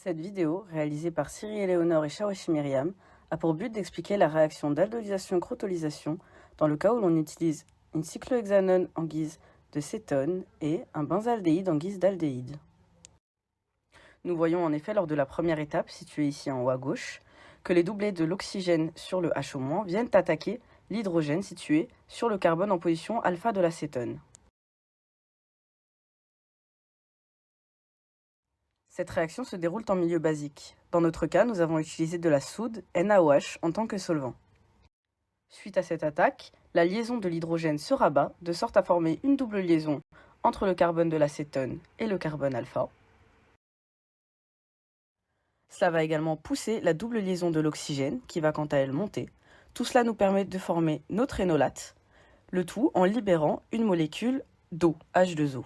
Cette vidéo, réalisée par Cyril Éléonore et Shawashi Myriam, a pour but d'expliquer la réaction d'aldolysation-crotolisation dans le cas où l'on utilise une cyclohexanone en guise de cétone et un benzaldéhyde en guise d'aldéhyde. Nous voyons en effet lors de la première étape, située ici en haut à gauche, que les doublés de l'oxygène sur le HO- viennent attaquer l'hydrogène situé sur le carbone en position alpha de l'acétone. Cette réaction se déroule en milieu basique. Dans notre cas, nous avons utilisé de la soude NaOH en tant que solvant. Suite à cette attaque, la liaison de l'hydrogène se rabat de sorte à former une double liaison entre le carbone de l'acétone et le carbone alpha. Cela va également pousser la double liaison de l'oxygène qui va quant à elle monter. Tout cela nous permet de former notre énolate, le tout en libérant une molécule d'eau, H2O.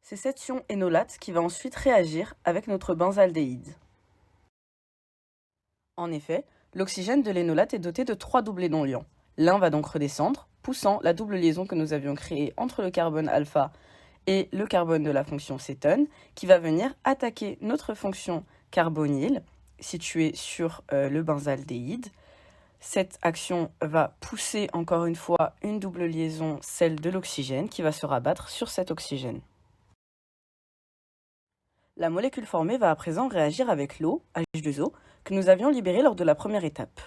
C'est cette ion énolate qui va ensuite réagir avec notre benzaldéhyde. En effet, l'oxygène de l'énolate est doté de 3 doublés non-liants. L'un va donc redescendre, poussant la double liaison que nous avions créée entre le carbone alpha et le carbone de la fonction cétone, qui va venir attaquer notre fonction carbonyle, située sur le benzaldéhyde. Cette action va pousser encore une fois une double liaison, celle de l'oxygène, qui va se rabattre sur cet oxygène. La molécule formée va à présent réagir avec l'eau, H2O, que nous avions libérée lors de la première étape.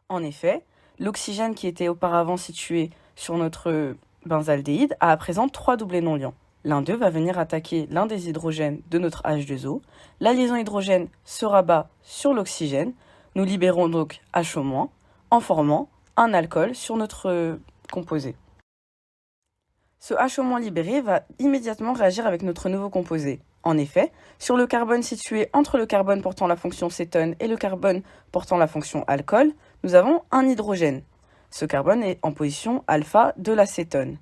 En effet, l'oxygène qui était auparavant situé sur notre benzaldéhyde a à présent 3 doublés non-liants. L'un d'eux va venir attaquer l'un des hydrogènes de notre H2O. La liaison hydrogène se rabat sur l'oxygène. Nous libérons donc HO- en formant un alcool sur notre composé. Ce HO- libéré va immédiatement réagir avec notre nouveau composé. En effet, sur le carbone situé entre le carbone portant la fonction cétone et le carbone portant la fonction alcool, nous avons un hydrogène. Ce carbone est en position alpha de l'acétone.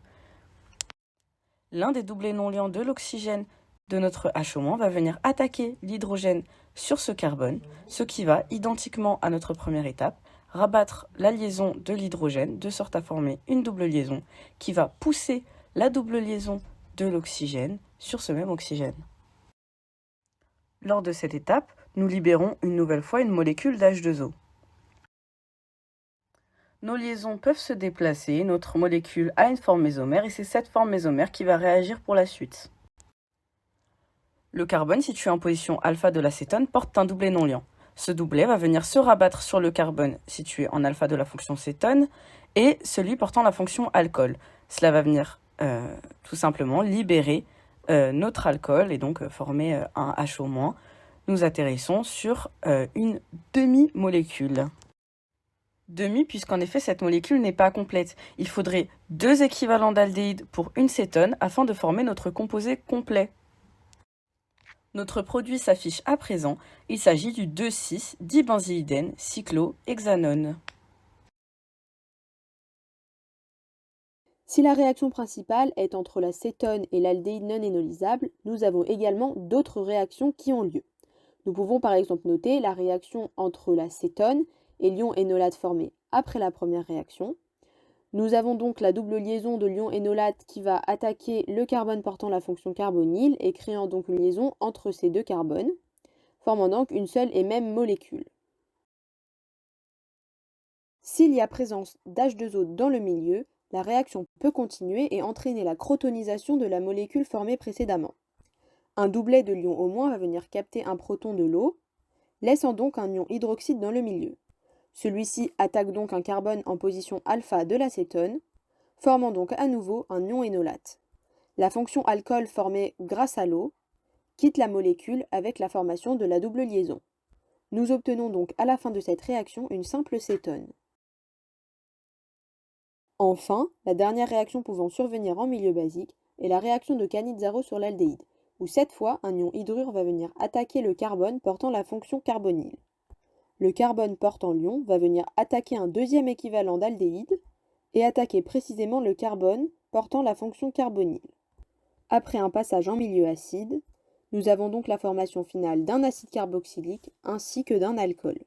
L'un des doublés non-liants de l'oxygène de notre HO- va venir attaquer l'hydrogène sur ce carbone, ce qui va, identiquement à notre première étape, rabattre la liaison de l'hydrogène de sorte à former une double liaison qui va pousser la double liaison de l'oxygène sur ce même oxygène. Lors de cette étape, nous libérons une nouvelle fois une molécule d'H2O. Nos liaisons peuvent se déplacer, notre molécule a une forme mésomère et c'est cette forme mésomère qui va réagir pour la suite. Le carbone situé en position alpha de l'acétone porte un doublet non-liant. Ce doublet va venir se rabattre sur le carbone situé en alpha de la fonction cétone et celui portant la fonction alcool. Cela va venir tout simplement libérer notre alcool et donc former un HO-. Nous atterrissons sur une demi-molécule. Demi, puisqu'en effet cette molécule n'est pas complète. Il faudrait 2 équivalents d'aldéhyde pour une cétone afin de former notre composé complet. Notre produit s'affiche à présent, il s'agit du 2,6-dibenzylidène cyclohexanone. Si la réaction principale est entre la cétone et l'aldéhyde non énolysable, nous avons également d'autres réactions qui ont lieu. Nous pouvons par exemple noter la réaction entre la cétone et l'ion énolate formé après la première réaction. Nous avons donc la double liaison de l'ion énolate qui va attaquer le carbone portant la fonction carbonyle et créant donc une liaison entre ces deux carbones, formant donc une seule et même molécule. S'il y a présence d'H2O dans le milieu, la réaction peut continuer et entraîner la crotonisation de la molécule formée précédemment. Un doublet de l'ion O- va venir capter un proton de l'eau, laissant donc un ion hydroxyde dans le milieu. Celui-ci attaque donc un carbone en position alpha de l'acétone, formant donc à nouveau un ion énolate. La fonction alcool formée grâce à l'eau quitte la molécule avec la formation de la double liaison. Nous obtenons donc à la fin de cette réaction une simple cétone. Enfin, la dernière réaction pouvant survenir en milieu basique est la réaction de Cannizzaro sur l'aldéhyde, où cette fois un ion hydrure va venir attaquer le carbone portant la fonction carbonyle. Le carbone portant l'ion va venir attaquer un deuxième équivalent d'aldéhyde et attaquer précisément le carbone portant la fonction carbonyle. Après un passage en milieu acide, nous avons donc la formation finale d'un acide carboxylique ainsi que d'un alcool.